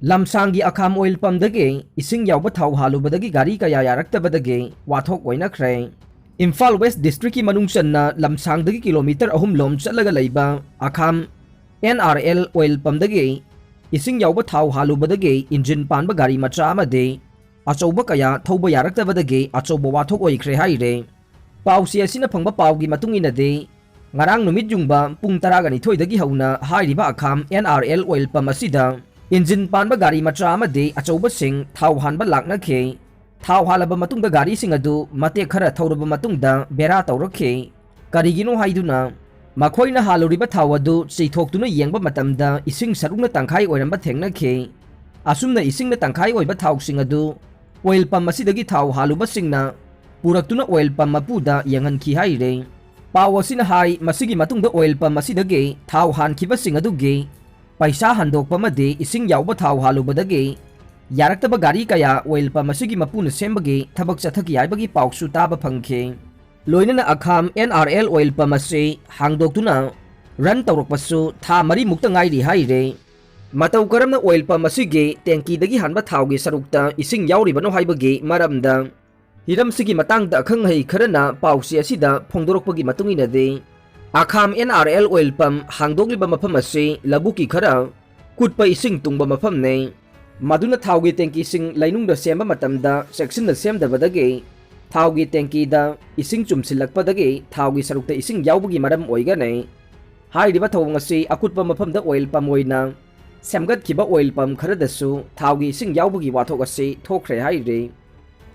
lamsangi akham oil pump dagi ising yawba thau halubadagi gari kaya yaraktabadagi wathok oinakre Imphal West District ki manungchanna lamsangdagi kilometer ahum lom chatlaga leiba akham NRL oil pump dagi ising yawba thau halubadagi engine panba gari macha amade achouba kaya thauba yaraktabadagi achouba wathok oikre haire pausi asina phangba paugi matungina de ngarang numit jungba pung 12 dagi hauna hairiba akham NRL oil pump asida engine panba gari macha amade achouba sing thau hanba lakna khe thau halaba matungda gari sing adu mate khara thauruba matungda bera tawrakhe karigino haiduna makoina haluriba thau adu cheithoktuna yengba matamda ising sarungna tangkhai oiramba thengna khe asumna isingna tangkhai oiba thau sing adu oil pump asidagi thau haluba singna puraktuna oil pump mapuda yangan khi haire pawasina hai masigi matungda oil pump asidagi thau han khiba sing adu ge paisa handokpa made ising yawba thau halubadagi yarakta gari kaya oil pump asigi mapuna sembagi thabak chathaki aibagi pauksu taba phangkhe loinana akham NRL oil pump ase hangdoktuna run tawrakpasu tha mari mukta ngairi haire matau karamna oil pump asigi tanki dagi hanba thaugi sarukta ising yauribano haibagi maramda hiram sigi matangda akhang hai kharana pausi asida phongdorokpagi matungina de akham NRL oil pump hangdogliba mafam ase labuki khara kutpa ising tungba mafam ne maduna thaugi tanki sing lainungda semba matamda section da semdabadagi thaugi tanki da ising chumsilakpadagi thaugi sarukta ising yaubagi maram oiga ne hairiba thawng ase akutpa mafamda oil pump oina semgat khiba oil pump kharadasu thaugi ising yaubagi wathok ase thokre haire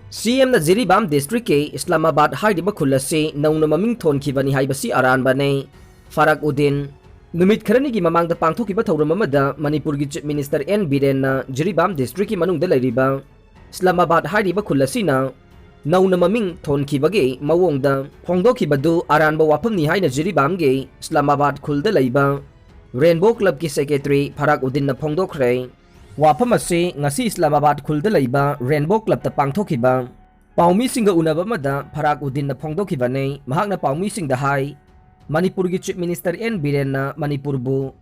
CM na Jiribam district ke Islamabad hairiba khulase nauna maming thon khibani haibasi aran bane Farak Udin numit kharani gi mamang da pangthokiba thauram amada Manipur gi Chief Minister N Biren na Jiribam district ki manung da lairiba Islamabad hairiba khulasi na nauna maming thon khibage mawong da phongdokhibadu aranba wafamni haina Jiribam ge Islamabad khulda laiba Rainbow Club ki secretary Farak Udin na phongdokhre wafam ase ngasi Islamabad khulda laiba Rainbow Club ta pangthokiba paumi singa unaba mada Farak Udin na phongdokhiba ne mahakna paumi singda hai Manipur gi Chief Minister N Biren na Manipur bu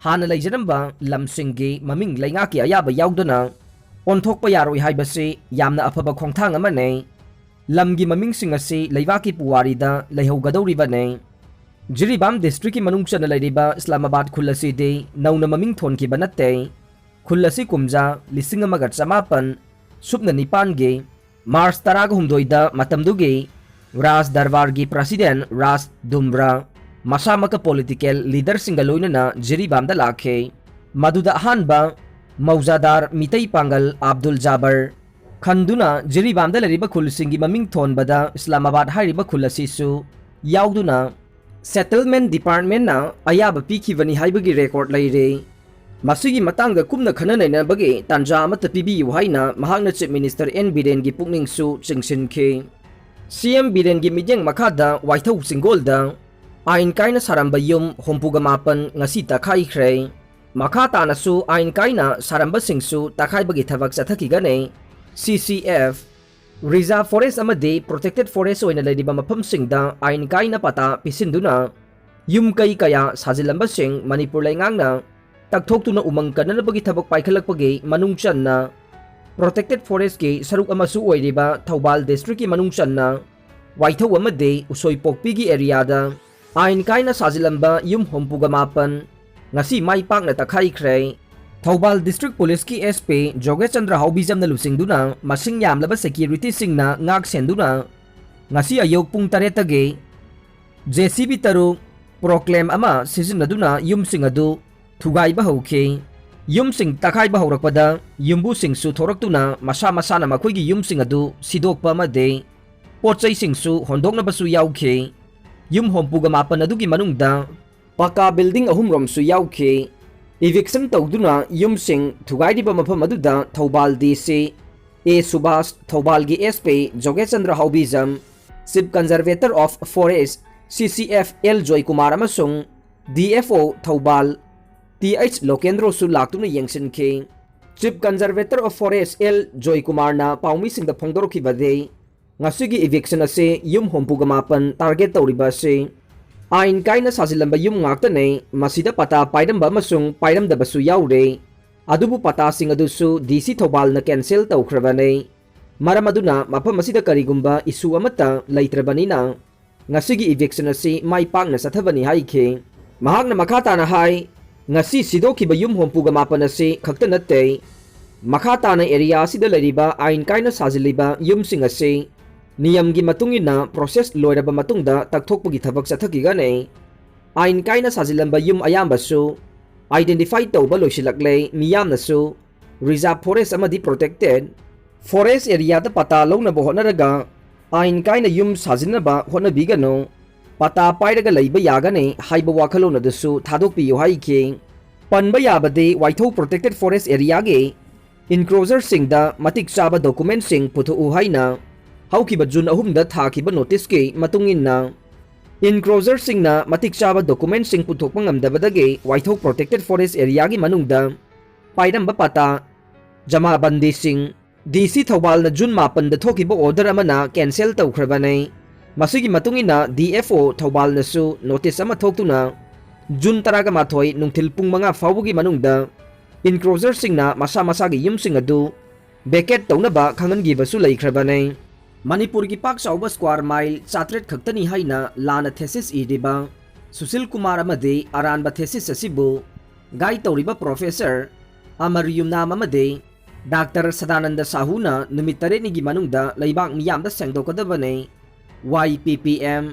hana laijaramba lamsingi maming lainga ki ayaba yaudana onthokpa yaroi haibase yamna afaba khongthang amane lamgi maming sing ase leiwa ki puwari da leihaugadoriba ne Jiribam district ki manungchana lairiba Islamabad khulasi de nauna maming thon ki banate khulasi kumja lising amagat samapan subna nipan ge Mars taraga humdoida matamdugi Ras Darbar gi President Ras Dumra masamaka political leader singaloina na Jiribam da lakhe maduda hanba Mauzadar Mitai Pangal Abdul Jabbar khanduna Jiribam da lariba khulsingi maming thon bada Islamabad hairiba khulasi su yauduna settlement department na ayaba pikhibani haibagi record laire masigi matangda kumna khana naina bagi tanja amata pibiyu haina mahakna Chief Minister N Biren gi pukning su chingsinkhe CM Biren gi midyang makhada waithau singolda ain kaina saramba yum hompuga mapan ngasi takhai khre makha tana su ain kaina saramba singsu takhai bagi thabak chathaki gane CCF Reserve Forest amade Protected Forest oina ladiba mafam singda ain kaina pata pisinduna yum kai kaya sajilamba sing Manipur laingangna takthok tuna umang kanana bagi thabak paikhalakpagi manungchanna Protected Forest ki saruk amasu oiriba Thoubal district ki manungchanna waithau amade usoi pokpi gi area da ain kaina sajilamba yum hompuga mapan ngasi mai pakna takhai khre Thoubal district police ki SP Jogesh Chandra Haubijam na lusingduna masing yamlaba security singna ngak senduna ngasi ayok pung 8 tage JCB taruk proclaim ama sizinaduna yum singadu thugai bahauke yum sing takhai bahaurakpada yumbu sing su thoraktuna masa masana makhoi gi yum sing adu sidokpa amade pochai sing su hondokna basu yauke yum hompuga mapan adugi manungda paka building ahum rom su yauke eviction tawduna yum sing thugai diba mafam aduda Thoubal DC A Subhas Thoubal gi SP Jogesh Chandra Haubijam Chief Conservator of Forest CCF L Joy Kumar amasung DFO Thoubal TH Lokendro su laktuna yengsinkhe Chief Conservator of Forest L Joy Kumar na paumi sing da phongdorokhi bade ngasigi eviction ase yum hompuga mapan target tawriba ase ain kaina sajilamba yum ngakta ne masida pata paidamba masung paidamda basu yaure अदुबु पतासिंग अदुसु DC थौबालना cancel तौख्रबने मरम अदुना मफम असिदा करिगुंबा इशू अमता लैत्रबनिना ngasi eviction asi mai pakna sathbani haike mahakna makha tana hai ngasi sidoki ba yum hompuga mapan asi khakta natte makha tana area asida lariba ain kaina sajiliba yum sing asi niyam gi matungina process loiraba matungda takthokpugi thabak sathaki gane ain kaina sajilamba yum ayamba su identify tawba loisilakle miyamna su reserve forest amadi protected forest area da pata lawna bohonaraga ain kaina yum sajinaba honabigano pata pairaga leiba yagane haiba wakhalona dasu thadokpiyo haike panba yabade waitho protected forest area ge enclosure singda matik chaba document sing puthu haina haukiba jun ahumda thakiba notice ke matunginna enclosure singna matik chaba document sing puthokpa ngamdabadage waitho protected forest area gi manungda pairamba pata jama bandi sing DC Thoubal न June मापन द थोकिबो order अमना cancel तौख्रबने मसिगी मतुंगिना DFO Thoubal नसु notice अमा थोक्तुना जून तरागा माथोय नुंथिल पुंग मंगा फावबुगी मनुंगदा इनक्रोजर सिंगना मसा मसागी युमसिंग अदु बेकेट तौनबा खंगनगी बसु लैख्रबने मणिपुर की पाक चाउबा स्क्वायर माइल 400 खक्तनी हाइना लाना थेसिस इदिबा सुशील कुमार अमदे अरानबा थेसिस असिबु गाइड तौरिबा प्रोफेसर अमर युमनाम अमदे डॉक्टर सदानंद साहूना नुमित तरेनिगी मनुंगदा लैबाक मियामदा सेंगदोकदबने YPPM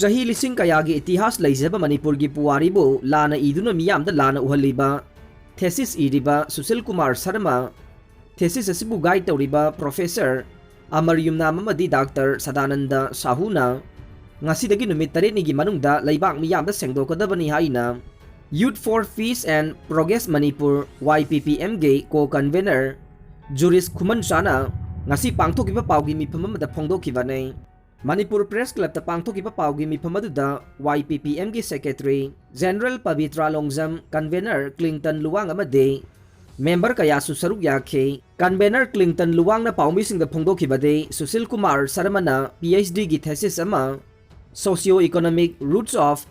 सही लिसिंग कयागी इतिहास लैजबा मणिपुर की पुवारीबो लाना इदुना मियामदा लाना उहलिबा थेसिस इरिबा सुशील कुमार शर्मा थेसिस असिबु गाइड तौरिबा प्रोफेसर अमर युमनाम अमदी डॉक्टर सदानंद साहूना ngasi नुमित तरेनिगी मनुंगदा लैबाक मियामदा सेंगदोकदबनी हाइना Youth for Peace and Progress Manipur YPPM ge co-convener Juris Khuman Chana ngasi pangthokiba paugi mifam amada phongdokibane Manipur Press Club ta pangthokiba paugi mifam aduda YPPM ge Secretary General Pavitra Longjam Convener Clinton Luwang amade member kaya su saruk yakhe Convener Clinton Luwang na paumi sing da phongdokibade Sushil Kumar Sharma na PhD gi thesis ama Socio-economic roots of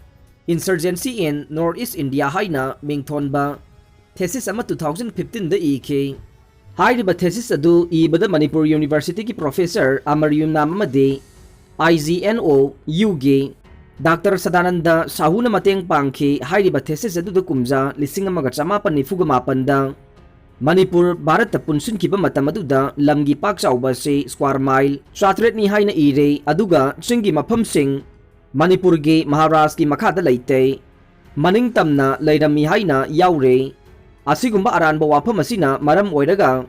Insurgency in Northeast India haina mingthonba thesis ama 2015 da ike hairiba thesis adu ibada Manipur University ki professor Amar Yumnam amade IGNO UG Dr. Sadananda Sahuna mateng pangki hairiba thesis adu da kumja 1958 da Manipur Bharat ta punsun kiba matam adu da lamgi pak chauba se square mile 400 ni haina ire aduga chingi mafam sing Manipur ge Maharashtra ki makhada leite maning tamna leirami haina yaure asigumba aranba wafam asina maram oiraga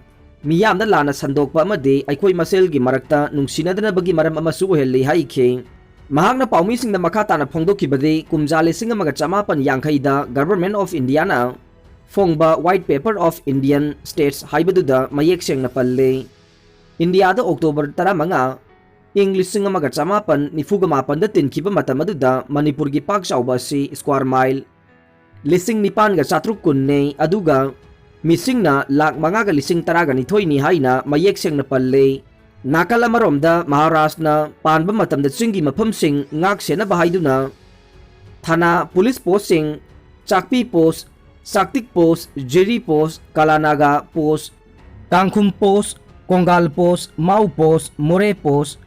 miyamna lana sandokpa amade aikhoi masel gi marakta nungsinadana bagi maram amasu helli haike mahakna paumi singna makha tana phongdokibade kumjale singamaga chamapan yangkhai da Government of India na phongba White Paper of Indian States haibaduda mayek sengna palle India da October 15 English singamaga chamapan nifuga mapan da tinkiba matamaduda Manipur gi pak chauba si square mile lising nipan ga chatruk kunne aduga misingna lak manga ga lising taraga ni thoi ni haina mayek seng na palle nakala maromda Maharashtra na panba matamda chingi mafam sing ngak sena bahaiduna thana police post sing chakpi post saktik post jeri post kalanaga post tangkhum post kongal post mau post more post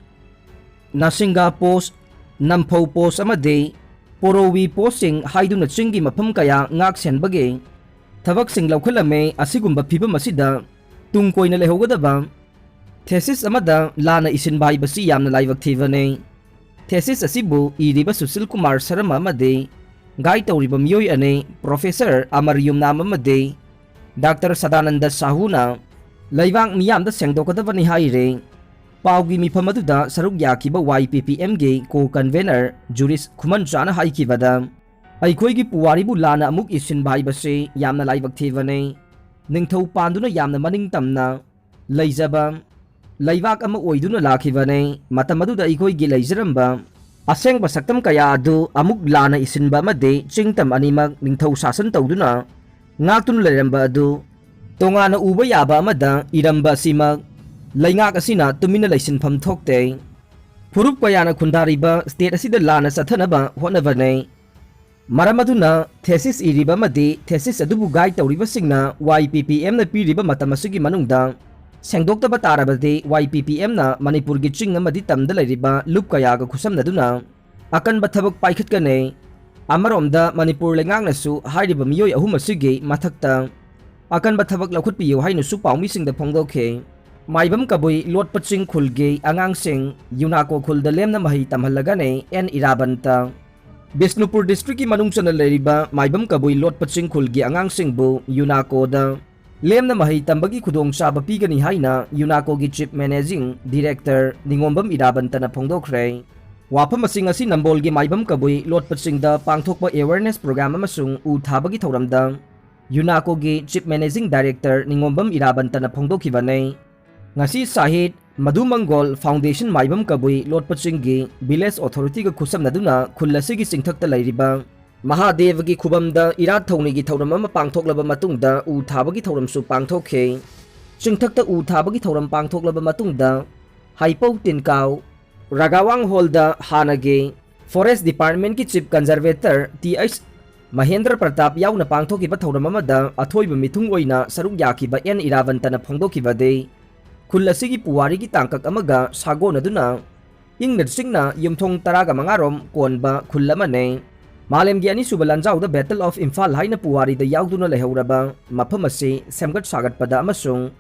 Nasinga post Nampho post amade Porowi posting haiduna chingi mafam kaya ngak senbage thabak sing laukhulame asigumba phibam asida tungkoina lehogadaba thesis amada lana isin bai basi yamna laibak thivane thesis asibu iriba Sushil Kumar Sharma amade gai tawriba miyoi ane Professor Amar Yumnam amade Dr. Sadananda Sahuna laibak miyamda sengdokadabani haire paugi mifam aduda saruk yakiba YPPM ge co-convener Juris Khuman Chana haikibada aikhoi gi puwaribu lana amuk isin bai base yamna laibak thivane ningthau panduna yamna maning tamna leijaba laibak ama oiduna lakhibane matam aduda aikhoi gi leijaramba asengba saktam kaya adu amuk lana isinba amade chingtam animak ningthau sasan tawduna ngaktun leramba adu tongana uba yaba amada iramba simak Laingak asina tumina laisinpham thokte Purup kayana khundariba state asida lana sathanaba honavane Maram aduna thesis iriba amadi thesis adubu guide tawribasingna YPPM na piriba matam asigi manungda sengdoktaba tarabadi YPPM na Manipur gi ching amadi tamda lairiba lup kayaga khusamnaduna akanba thabak paikhatkanei amaromda Manipur lengang-nasu hairiba miyoi ahum asigi mathakta akanba thabak laukhutpiyo hainasu paummisingda phongdokhe maibam kabui lotpa ching khulgi angangsing UNACO khulda lemna mahi tamhallagane N Irabanta Bisnupur district ki manungsan leriba maibam kabui lotpa ching khulgi angangsingbu UNACO da lemna mahi tambagi khudong saba pigani haina UNACO gi chief managing director Ningombam Irabanta na phongdokhre wafam asing asi nambol gi maibam kabui lotpa ching da pangthokpa awareness program amasung u thabagi thoramda UNACO gi chief managing director Ningombam Irabanta na phongdokhibane ngasi sahit Madumangol Foundation maibam kabui lotpa ching gi village authority ga khusamnaduna khullasi gi singthakta lairiba Mahadev gi khubamda irat thongni gi thoram ama pangthoklaba matungda u thabagi thoramsu pangthokhe singthakta u thabagi thoram pangthoklaba matungda Haipau Tinkaw Ragawang Holda hanage Forest Department ki chief conservator TH Mahendra Pratap yauna pangthokiba thoram amada athoiba mithung oina saruk yakiba N Iravanta na phongdokibade Kullasigi puwari ki tangkak amaga sago na duna ingna singna yumthong taraga mangarom konba kullamane malem gi ani subalanjau da Battle of Imphal haina puwari da yauduna lehauraba mafam ase semgat sagat pada amasung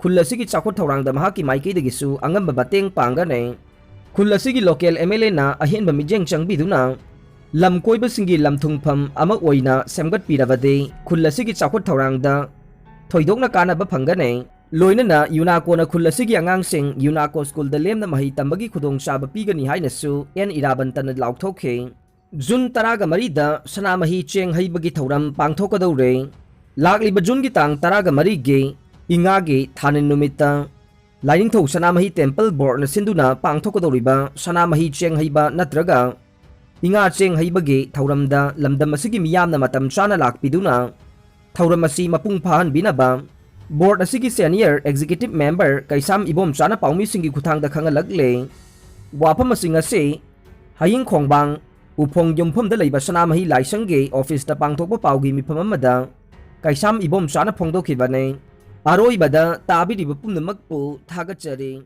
kullasigi chakot thorang da mahaki maiki degisu angamba bateng pangane kullasigi local MLA na ahenba mijeng changbi duna lam koiba singi lam thungpham ama oina semgat pirabade kullasigi chakot thorang da thoidokna kana ba phangane loina na UNACO na khulasigi angangsing UNACO school da lemna mahi tambagi khudong saba pigani hainasu N Irabanta na lauthokhe Jun taraga marida sanamahi cheng haibagi thoram pangthokadore lakliba Jun gi tang taraga marige ingage thanin numita lainingthau sanamahi temple board na sinduna pangthokadoriba sanamahi cheng haiba natraga inga cheng haibagi thoramda lamdam asigi miyamna matam chana lakpiduna thoram asi mapung phahan binaba Board asigi senior executive member Kaisam Ibom Chana Paumi Singi Kuthang da Kangalagle Wapam asing ase Haying Khongbang Upong Yumpom da Leiba Sanamahi Laisangge office da Pangthokpa Paugi Mipamamada Kaisam Ibom Chana Phongdokibane Aroi bada tabi di bapum na magpo thagatchari